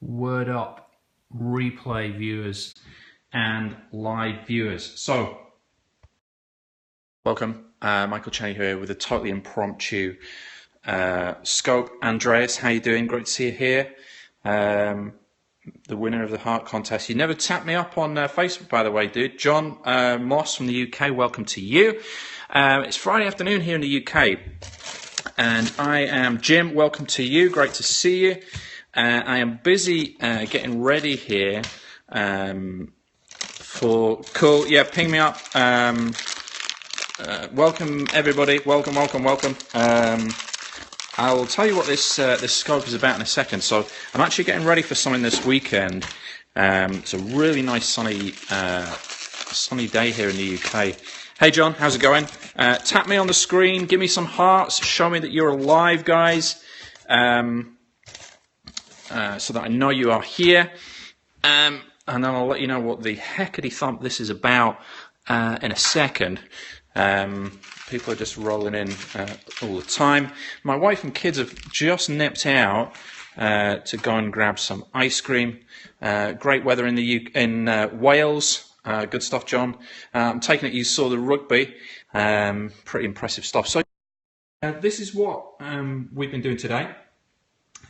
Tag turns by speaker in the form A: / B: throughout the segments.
A: Word Up replay viewers and live viewers. So, welcome. Michael Cheney here with a totally impromptu scope. Andreas, how you doing? Great to see you here. The winner of the heart contest. You never tapped me up on Facebook, by the way, dude. John Moss from the UK, welcome to you. It's Friday afternoon here in the UK, and I am Jim. Welcome to you. Great to see you. I am busy getting ready here for cool. Yeah, ping me up. Welcome everybody. Welcome. I will tell you what this scope is about in a second. So I'm actually getting ready for something this weekend. It's a really nice sunny day here in the UK. Hey John, how's it going? Tap me on the screen, give me some hearts, show me that you're alive, guys, so that I know you are here. And then I'll let you know what the heckity thump this is about in a second. People are just rolling in all the time. My wife and kids have just nipped out to go and grab some ice cream. Great weather in Wales. Good stuff, John. I'm taking it you saw the rugby. Pretty impressive stuff. So this is what we've been doing today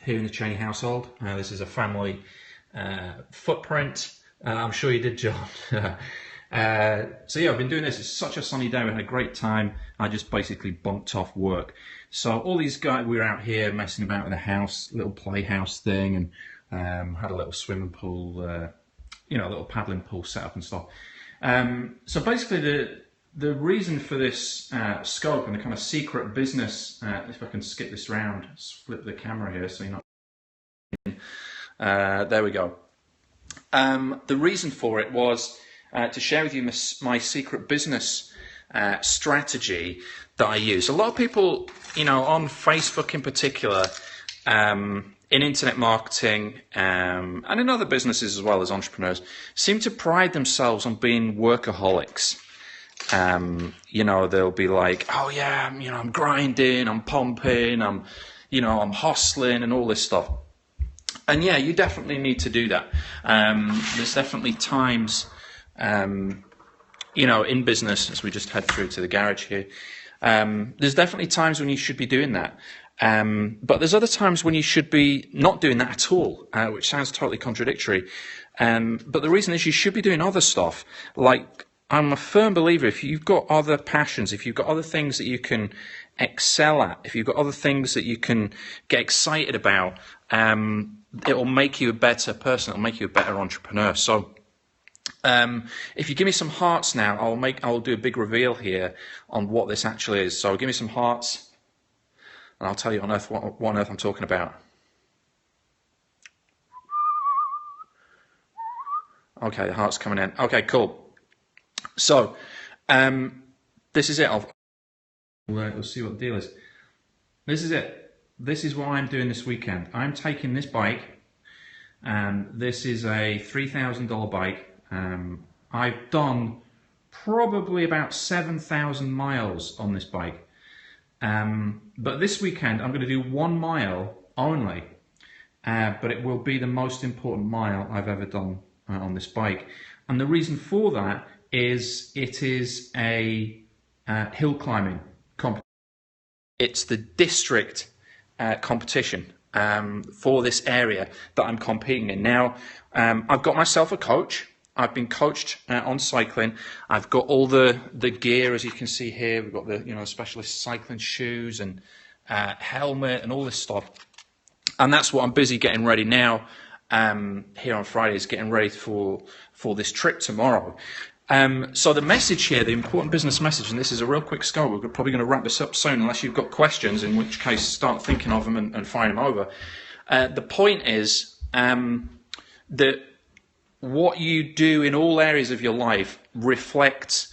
A: here in the Cheney household. This is a family footprint. I'm sure you did, John. So yeah, I've been doing this. It's such a sunny day. We had a great time. I just basically bunked off work. So all these guys, we were out here messing about with the house, little playhouse thing, and had a little swimming pool, a little paddling pool set up and stuff. So basically the reason for this scope and the kind of secret business, if I can skip this round, flip the camera here so you're not... there we go. The reason for it was to share with you my secret business strategy that I use. A lot of people, on Facebook in particular, in internet marketing, and in other businesses as well as entrepreneurs, seem to pride themselves on being workaholics. They'll be like, oh yeah, I'm grinding, I'm pumping, I'm hustling and all this stuff. And yeah, you definitely need to do that. There's definitely times, in business, as we just head through to the garage here, there's definitely times when you should be doing that. But there's other times when you should be not doing that at all, which sounds totally contradictory. But the reason is you should be doing other stuff. Like, I'm a firm believer, if you've got other passions, if you've got other things that you can excel at, if you've got other things that you can get excited about, it will make you a better person, it will make you a better entrepreneur. So if you give me some hearts now, I'll do a big reveal here on what this actually is. So give me some hearts, and I'll tell you what on earth I'm talking about. Okay, the heart's coming in. Okay, cool. So this is it. We'll see what the deal is. This is it. This is what I'm doing this weekend. I'm taking this bike, and this is a $3,000 bike. I've done probably about 7,000 miles on this bike. But this weekend I'm going to do 1 mile only, but it will be the most important mile I've ever done on this bike. And the reason for that is it is a hill climbing competition. It's the district competition for this area that I'm competing in. Now, I've got myself a coach. I've been coached on cycling. I've got all the gear, as you can see here. We've got the specialist cycling shoes and helmet and all this stuff. And that's what I'm busy getting ready now. Here on Friday is getting ready for this trip tomorrow. So the message here, the important business message, and this is a real quick scope. We're probably going to wrap this up soon, unless you've got questions, in which case start thinking of them and fire them over. The point is that what you do in all areas of your life reflects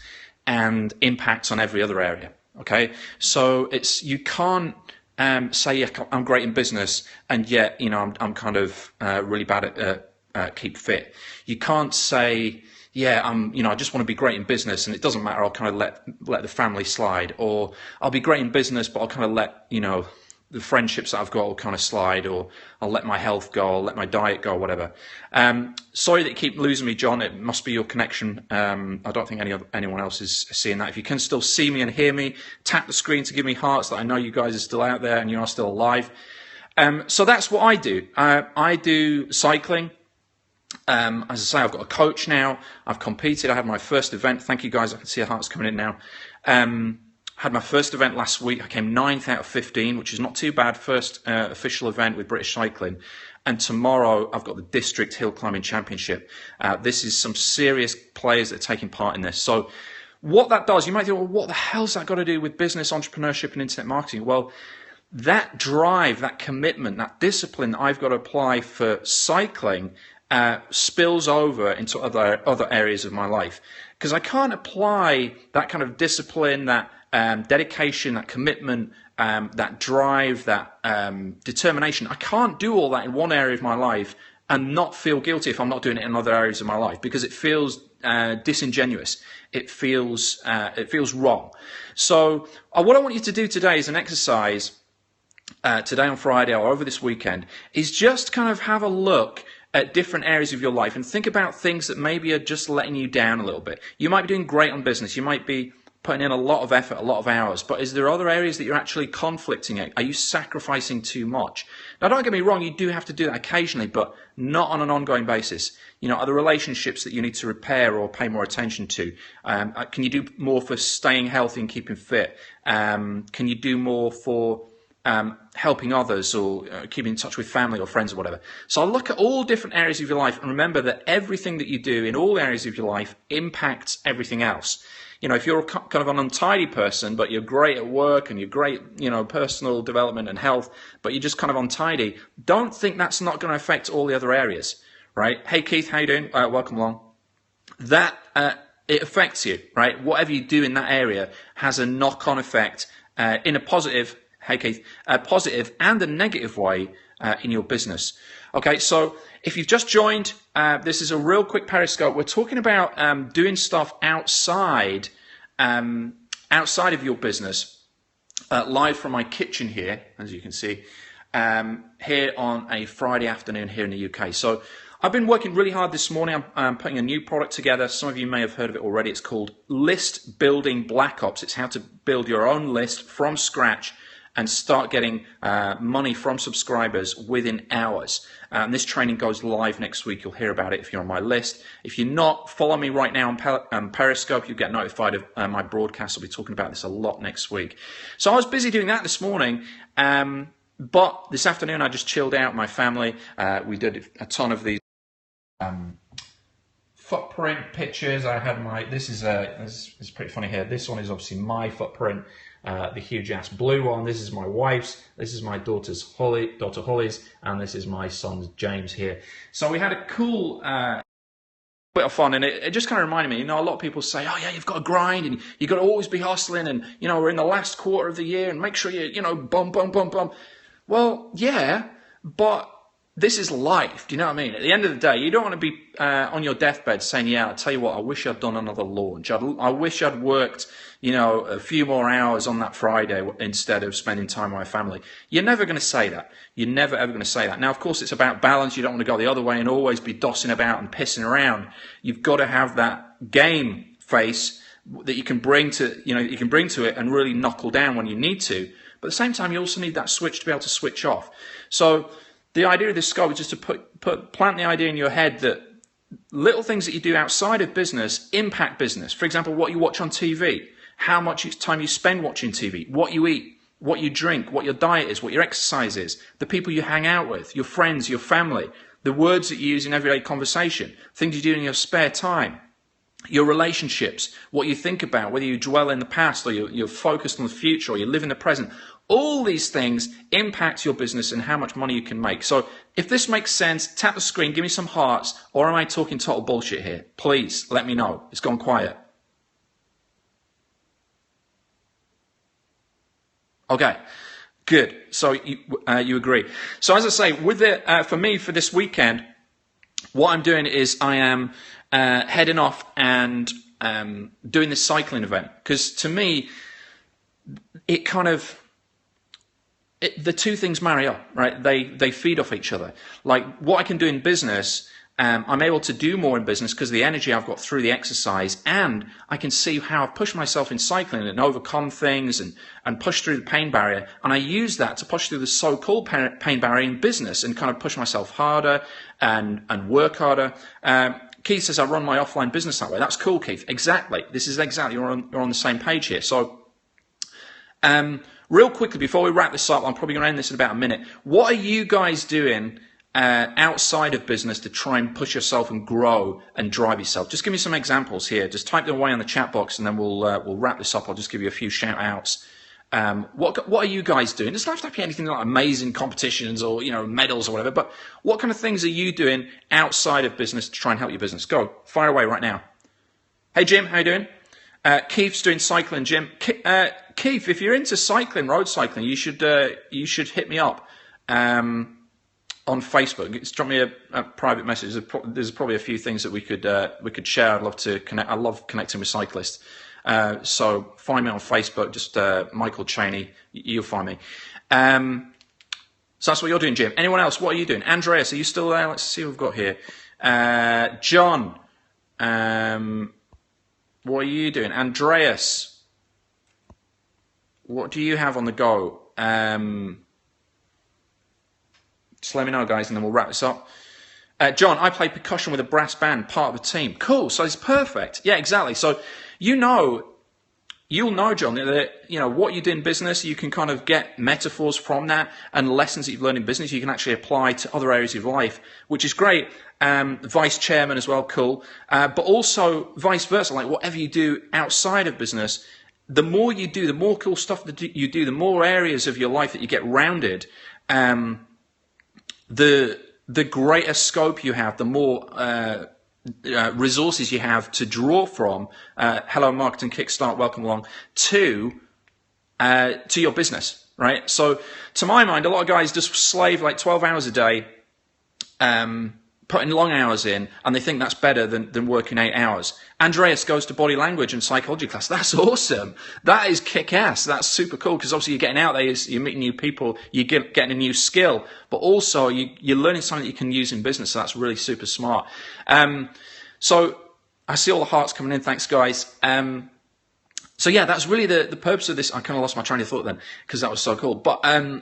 A: and impacts on every other area. Okay, so you can't say, yeah, I'm great in business, and yet I'm kind of really bad at keep fit. You can't say, yeah, I just want to be great in business, and it doesn't matter. I'll kind of let the family slide, or I'll be great in business, but I'll kind of let the friendships that I've got will kind of slide, or I'll let my health go, I'll let my diet go, whatever. Sorry that you keep losing me, John. It must be your connection. I don't think anyone else is seeing that. If you can still see me and hear me, tap the screen to give me hearts that I know you guys are still out there and you are still alive. So that's what I do. I do cycling. As I say, I've got a coach now. I've competed. I had my first event. Thank you guys. I can see the hearts coming in now. Had my first event last week. I came 9th out of 15, which is not too bad. First official event with British Cycling. And tomorrow I've got the District Hill Climbing Championship. This is some serious players that are taking part in this. So what that does, you might think, well, what the hell's that got to do with business, entrepreneurship and internet marketing? Well, that drive, that commitment, that discipline that I've got to apply for cycling spills over into other areas of my life. Because I can't apply that kind of discipline, that dedication, that commitment, that drive, that determination. I can't do all that in one area of my life and not feel guilty if I'm not doing it in other areas of my life, because it feels disingenuous. It feels wrong. So what I want you to do today is an exercise, today on Friday or over this weekend, is just kind of have a look at different areas of your life and think about things that maybe are just letting you down a little bit. You might be doing great on business. You might be putting in a lot of effort, a lot of hours, but is there other areas that you're actually conflicting in? Are you sacrificing too much? Now, don't get me wrong, you do have to do that occasionally, but not on an ongoing basis. You know, are there relationships that you need to repair or pay more attention to? Can you do more for staying healthy and keeping fit? Can you do more for helping others, or keeping in touch with family or friends or whatever? So I'll look at all different areas of your life and remember that everything that you do in all areas of your life impacts everything else. You know, if you're kind of an untidy person, but you're great at work and you're great, you know, personal development and health, but you're just kind of untidy, don't think that's not going to affect all the other areas, right? Hey, Keith, how you doing? Welcome along. That, it affects you, right? Whatever you do in that area has a knock-on effect in a positive, hey, Keith, a positive and a negative way in your business. Okay, so if you've just joined, this is a real quick Periscope. We're talking about doing stuff outside of your business, live from my kitchen here, as you can see, here on a Friday afternoon here in the UK. So I've been working really hard this morning. I'm putting a new product together. Some of you may have heard of it already. It's called List Building Black Ops. It's how to build your own list from scratch and start getting money from subscribers within hours. This training goes live next week. You'll hear about it if you're on my list. If you're not, follow me right now on Periscope. You'll get notified of my broadcast. I'll be talking about this a lot next week. So I was busy doing that this morning, but this afternoon I just chilled out with my family. We did a ton of these footprint pictures. I had this is pretty funny here. This one is obviously my footprint. The huge ass blue one. This is my wife's. This is my daughter Holly's, and this is my son James here. So we had a cool bit of fun, and it just kind of reminded me. You know, a lot of people say, "Oh yeah, you've got to grind, and you've got to always be hustling, and you know, we're in the last quarter of the year, and make sure you know, bum." Well, yeah, but this is life. Do you know what I mean? At the end of the day, you don't want to be on your deathbed saying, "Yeah, I'll tell you what, I wish I'd done another launch. I wish I'd worked, you know, a few more hours on that Friday instead of spending time with my family." You're never going to say that. You're never ever going to say that. Now, of course, it's about balance. You don't want to go the other way and always be dossing about and pissing around. You've got to have that game face that you can bring to, you know, you can bring to it and really knuckle down when you need to. But at the same time, you also need that switch to be able to switch off. So the idea of this scope is just to plant the idea in your head that little things that you do outside of business impact business. For example, what you watch on TV, how much time you spend watching TV, what you eat, what you drink, what your diet is, what your exercise is, the people you hang out with, your friends, your family, the words that you use in everyday conversation, things you do in your spare time, your relationships, what you think about, whether you dwell in the past or you're focused on the future or you live in the present. All these things impact your business and how much money you can make. So if this makes sense, tap the screen, give me some hearts, or am I talking total bullshit here? Please let me know. It's gone quiet. Okay, good. So you agree. So as I say, with for me for this weekend, what I'm doing is I am heading off and doing this cycling event, because to me, it the two things marry up, right? They feed off each other. Like what I can do in business, I'm able to do more in business because of the energy I've got through the exercise, and I can see how I've pushed myself in cycling and overcome things and push through the pain barrier. And I use that to push through the so-called pain barrier in business and kind of push myself harder and work harder. Keith says, I run my offline business that way. That's cool, Keith. Exactly. This is exactly, you're on the same page here. So, real quickly, before we wrap this up, I'm probably going to end this in about a minute. What are you guys doing outside of business to try and push yourself and grow and drive yourself? Just give me some examples here. Just type them away in the chat box, and then we'll wrap this up. I'll just give you a few shout outs. What are you guys doing? It doesn't have to be anything like amazing competitions or medals or whatever. But what kind of things are you doing outside of business to try and help your business? Go, fire away right now. Hey Jim, how you doing? Keith's doing cycling. Jim, Keith, if you're into cycling, road cycling, you should hit me up on Facebook. Just drop me a private message. There's probably a few things that we could share. I'd love to connect. I love connecting with cyclists. So find me on Facebook. Just Michael Cheney. You'll find me. So that's what you're doing, Jim. Anyone else? What are you doing? Andreas, are you still there? Let's see what we've got here. John. What are you doing? Andreas, what do you have on the go? Just let me know, guys, and then we'll wrap this up. John, I play percussion with a brass band, part of the team. Cool, so it's perfect. Yeah, exactly. So you'll know, John, that what you do in business, you can kind of get metaphors from that and lessons that you've learned in business you can actually apply to other areas of your life, which is great. Vice chairman as well, cool. But also vice versa, like whatever you do outside of business, the more you do, the more cool stuff that you do, the more areas of your life that you get rounded, the greater scope you have, the more resources you have to draw from. Hello, Marketing Kickstart, welcome along to your business, right? So, to my mind, a lot of guys just slave like 12 hours a day, putting long hours in, and they think that's better than working 8 hours. Andreas goes to body language and psychology class. That's awesome. That is kick-ass. That's super cool because obviously you're getting out there, you're meeting new people, you're getting a new skill, but also you're learning something that you can use in business. So that's really super smart. So I see all the hearts coming in. Thanks, guys. So yeah, that's really the purpose of this. I kind of lost my train of thought then because that was so cool. But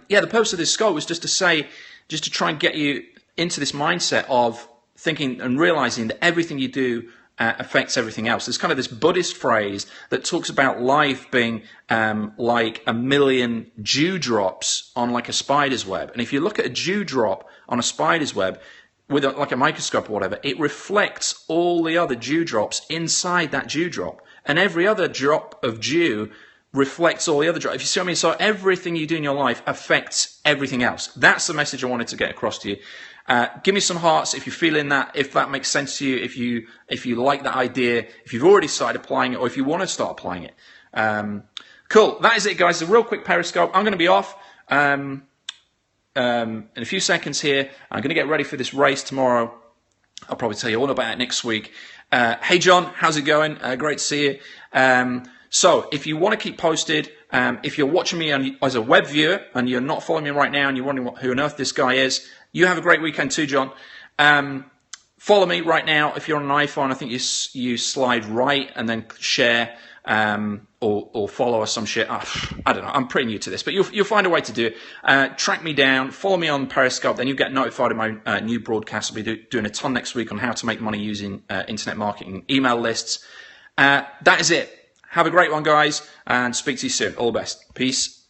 A: yeah, the purpose of this scope was just to try and get you into this mindset of thinking and realizing that everything you do affects everything else. There's kind of this Buddhist phrase that talks about life being like a million dewdrops on like a spider's web. And if you look at a dewdrop on a spider's web with like a microscope or whatever, it reflects all the other dewdrops inside that dewdrop. And every other drop of dew reflects all the other drops. You see what I mean? So everything you do in your life affects everything else. That's the message I wanted to get across to you. Give me some hearts if you're feeling that, if that makes sense to you, if you like that idea, if you've already started applying it, or if you want to start applying it. Cool. That is it, guys. A real quick Periscope. I'm going to be off in a few seconds here. I'm going to get ready for this race tomorrow. I'll probably tell you all about it next week. Hey, John, how's it going? Great to see you. So if you want to keep posted, if you're watching me as a web viewer and you're not following me right now and you're wondering who on earth this guy is, you have a great weekend too, John. Follow me right now. If you're on an iPhone, I think you slide right and then share or follow or some shit. I don't know. I'm pretty new to this, but you'll find a way to do it. Track me down. Follow me on Periscope. Then you'll get notified of my new broadcast. I'll be doing a ton next week on how to make money using internet marketing, email lists. That is it. Have a great one, guys, and speak to you soon. All the best. Peace.